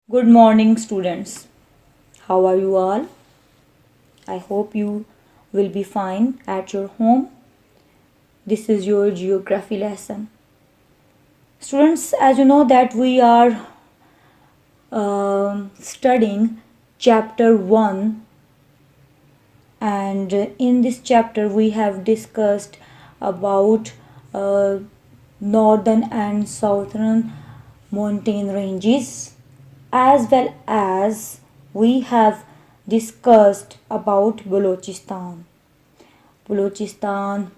Good morning, students. How are you all? I hope you will be fine at your home. This is your geography lesson. Students, as you know that we are studying chapter 1, and in this chapter we have discussed about uh, northern and southern mountain ranges, as well as we have discussed about Balochistan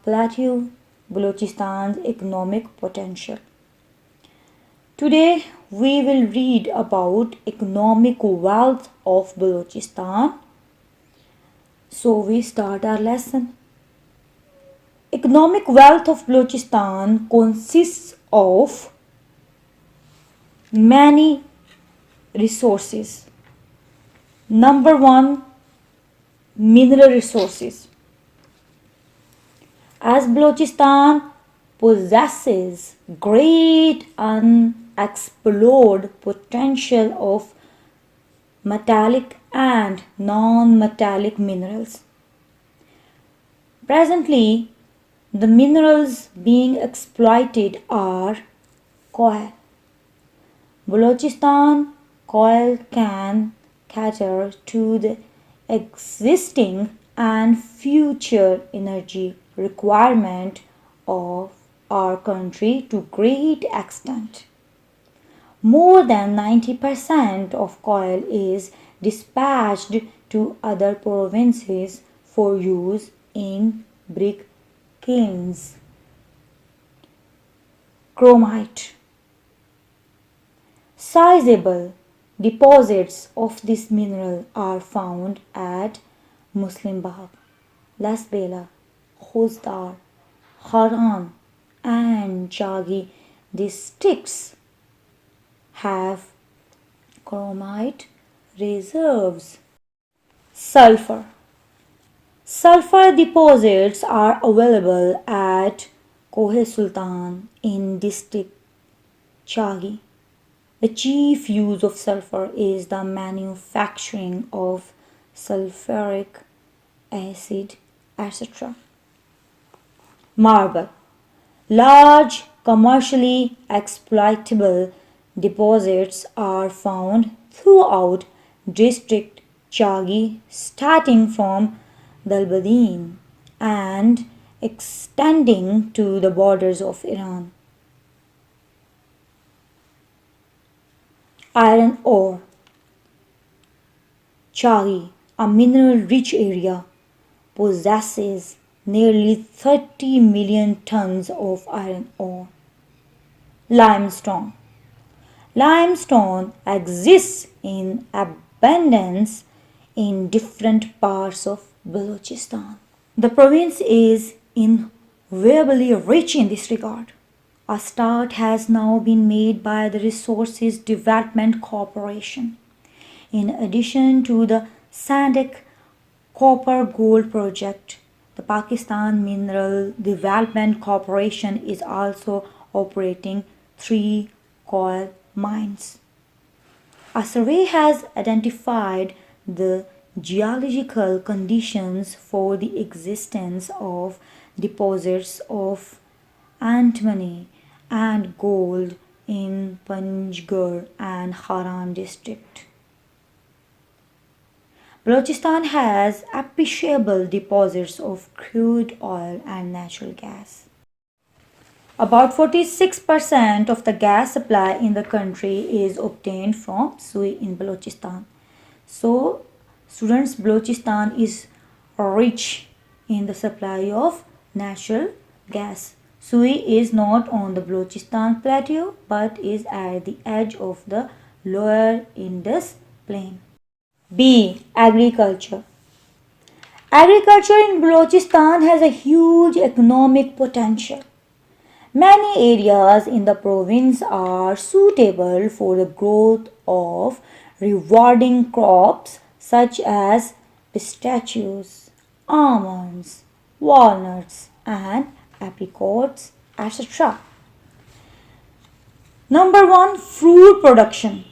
Plateau, Balochistan's economic potential. Today we will read about economic wealth of Balochistan. So we start our lesson. Economic wealth of Balochistan consists of many resources. Number 1, mineral resources. As Balochistan possesses great unexplored potential of metallic and non-metallic minerals. Presently, the minerals being exploited are coal. Balochistan coal can cater to the existing and future energy requirement of our country to great extent. More than 90% of coal is dispatched to other provinces for use in brick kilns. Chromite. Sizable deposits of this mineral are found at Muslimbagh, Lasbela, Khuzdar, Haran, and Chagi districts have chromite reserves. Sulfur. Sulfur deposits are available at Kohe Sultan in district Chagi. The chief use of sulfur is the manufacturing of sulfuric acid, etc. Marble. Large commercially exploitable deposits are found throughout district Chagi, starting from Dalbadin and extending to the borders of Iran. Iron ore. Chagi, a mineral-rich area, possesses nearly 30 million tons of iron ore. Limestone. Limestone exists in abundance in different parts of Balochistan. The province is invariably rich in this regard. A start has now been made by the Resources Development Corporation. In addition to the Sandak Copper Gold Project, the Pakistan Mineral Development Corporation is also operating 3 coal mines. A survey has identified the geological conditions for the existence of deposits of antimony and gold in Panjgur and Haran district. Balochistan has appreciable deposits of crude oil and natural gas. About 46% of the gas supply in the country is obtained from Sui in Balochistan. So, students, Balochistan is rich in the supply of natural gas. Sui is not on the Balochistan plateau but is at the edge of the lower Indus plain. B. Agriculture. Agriculture in Balochistan has a huge economic potential. Many areas in the province are suitable for the growth of rewarding crops such as pistachios, almonds, walnuts, and apricots, etc. Number 1, fruit production.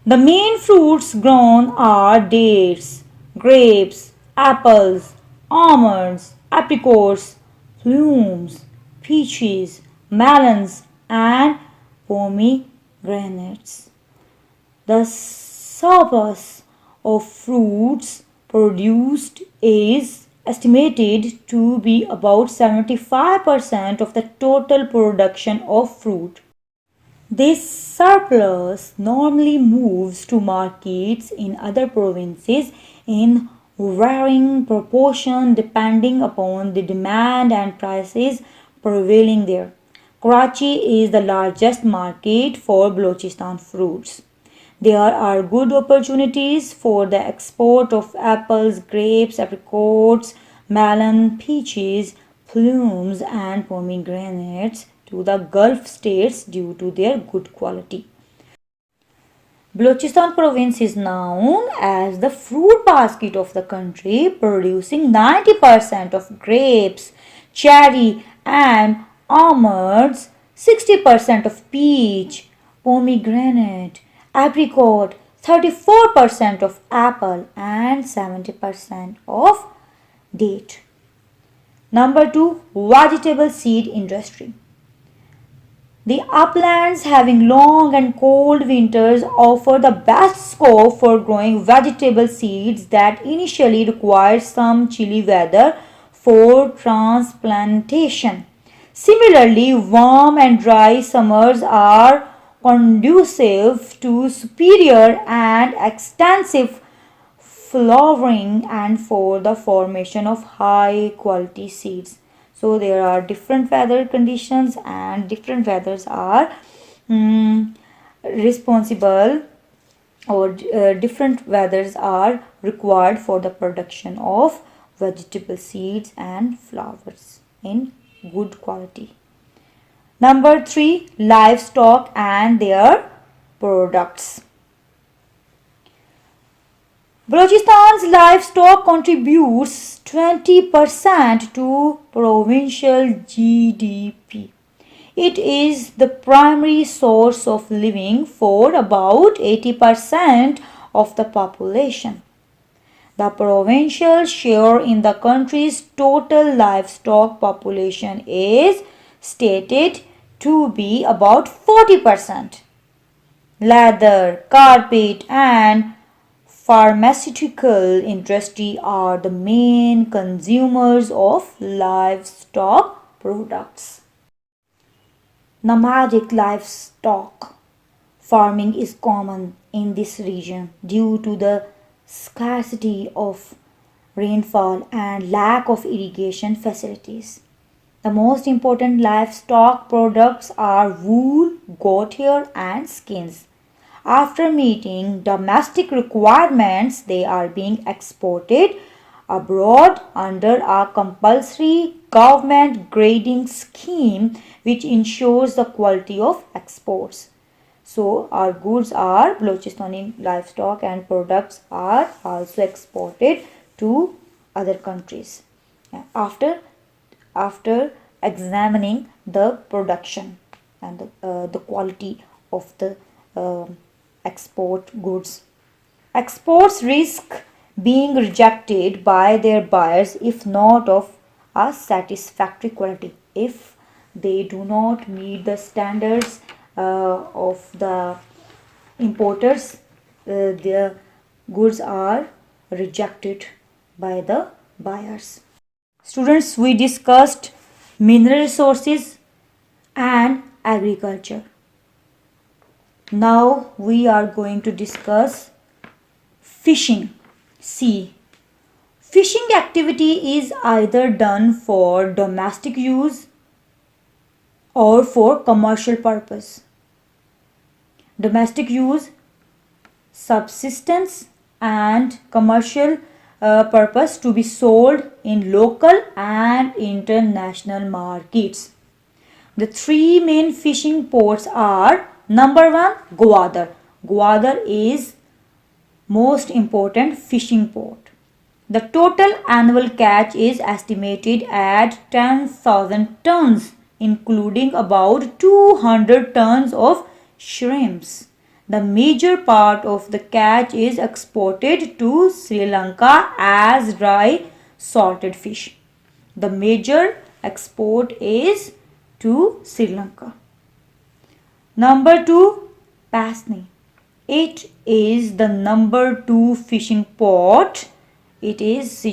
The main fruits grown are dates, grapes, apples, almonds, apricots, plums, peaches, melons, and pomegranates. The surplus of fruits produced is estimated to be about 75% of the total production of fruit. This surplus normally moves to markets in other provinces in varying proportion depending upon the demand and prices prevailing there. Karachi is the largest market for Balochistan fruits. There are good opportunities for the export of apples, grapes, apricots, melon, peaches, plums, and pomegranates to the Gulf states due to their good quality. Balochistan province is known as the fruit basket of the country, producing 90% of grapes, cherry, and almonds, 60% of peach, pomegranate, apricot, 34% of apple, and 70% of date. Number 2, vegetable seed industry. The uplands, having long and cold winters, offer the best scope for growing vegetable seeds that initially require some chilly weather for transplantation. Similarly, warm and dry summers are conducive to superior and extensive flowering and for the formation of high quality seeds. So there are different weather conditions and different weathers are responsible or different weathers are required for the production of vegetable seeds and flowers in good quality. Number 3, livestock and their products. Balochistan's livestock contributes 20% to provincial GDP. It is the primary source of living for about 80% of the population. The provincial share in the country's total livestock population is stated to be about 40%. Leather, carpet, and pharmaceutical industry are the main consumers of livestock products. Nomadic livestock farming is common in this region due to the scarcity of rainfall and lack of irrigation facilities. The most important livestock products are wool, goat hair, and skins. After meeting domestic requirements, they are being exported abroad under a compulsory government grading scheme which ensures the quality of exports. So our goods are Balochistan livestock and products are also exported to other countries. After examining the production and the quality of the export goods. Exports risk being rejected by their buyers if not of a satisfactory quality. If they do not meet the standards of the importers, their goods are rejected by the buyers. Students, we discussed mineral resources and agriculture. Now we are going to discuss fishing. See, fishing activity is either done for domestic use or for commercial purpose. Domestic use, subsistence, and commercial purpose to be sold in local and international markets. The three main fishing ports are number 1, Gwadar. Gwadar is most important fishing port. The total annual catch is estimated at 10,000 tons, including about 200 tons of shrimps. The major part of the catch is exported to Sri Lanka as dry salted fish. The major export is to Sri Lanka. Number 2, Pasni. It is the number 2 fishing port. It is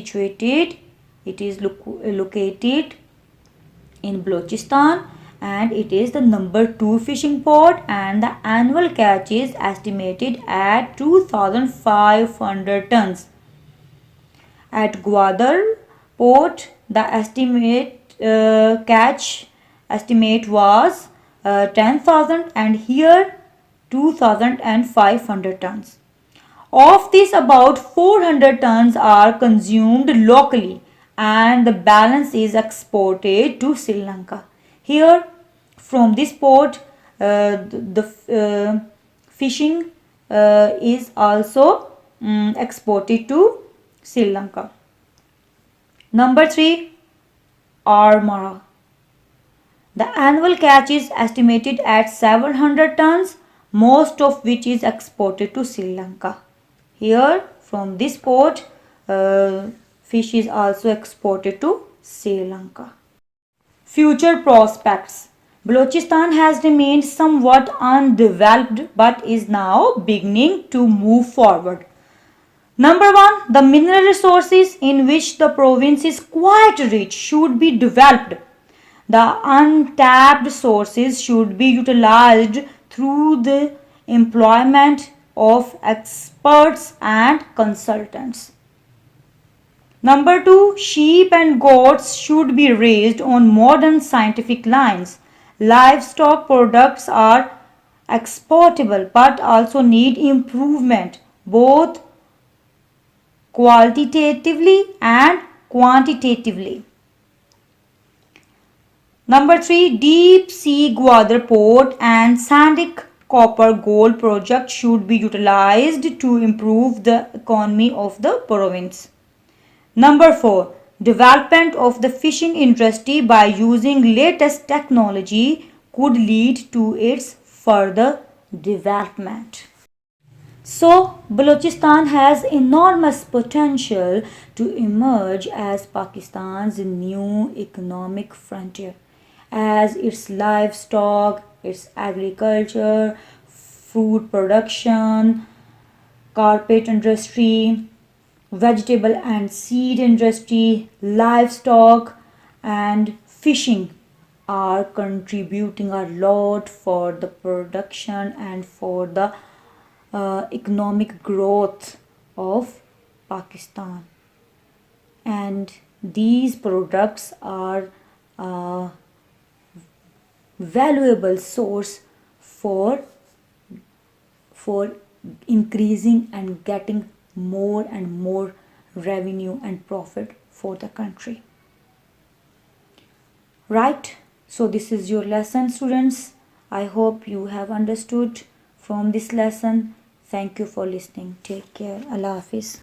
located in Balochistan, and it is the number 2 fishing port, and the annual catch is estimated at 2500 tons. At Gwadar port, the catch estimate was 10,000, and here 2,500 tons. Of this, about 400 tons are consumed locally, and the balance is exported to Sri Lanka. Here, from this port, the fishing is also exported to Sri Lanka. Number 3, Armara. The annual catch is estimated at 700 tons, most of which is exported to Sri Lanka. Here, from this port, fish is also exported to Sri Lanka. Future prospects. Balochistan has remained somewhat undeveloped but is now beginning to move forward. Number 1, the mineral resources in which the province is quite rich should be developed. The untapped sources should be utilized through the employment of experts and consultants. Number 2, sheep and goats should be raised on modern scientific lines. Livestock products are exportable but also need improvement both qualitatively and quantitatively. Number 3, deep sea Gwadar port and Sandik copper gold project should be utilized to improve the economy of the province. Number 4, development of the fishing industry by using latest technology could lead to its further development. So, Balochistan has enormous potential to emerge as Pakistan's new economic frontier, as its livestock, its agriculture, food production, carpet industry, vegetable and seed industry, livestock, and fishing are contributing a lot for the production and for the economic growth of Pakistan. And these products are a valuable source for increasing and getting more and more revenue and profit for the country. Right? So this is your lesson, students. I hope you have understood from this lesson. Thank you for listening. Take care. Allah Hafiz.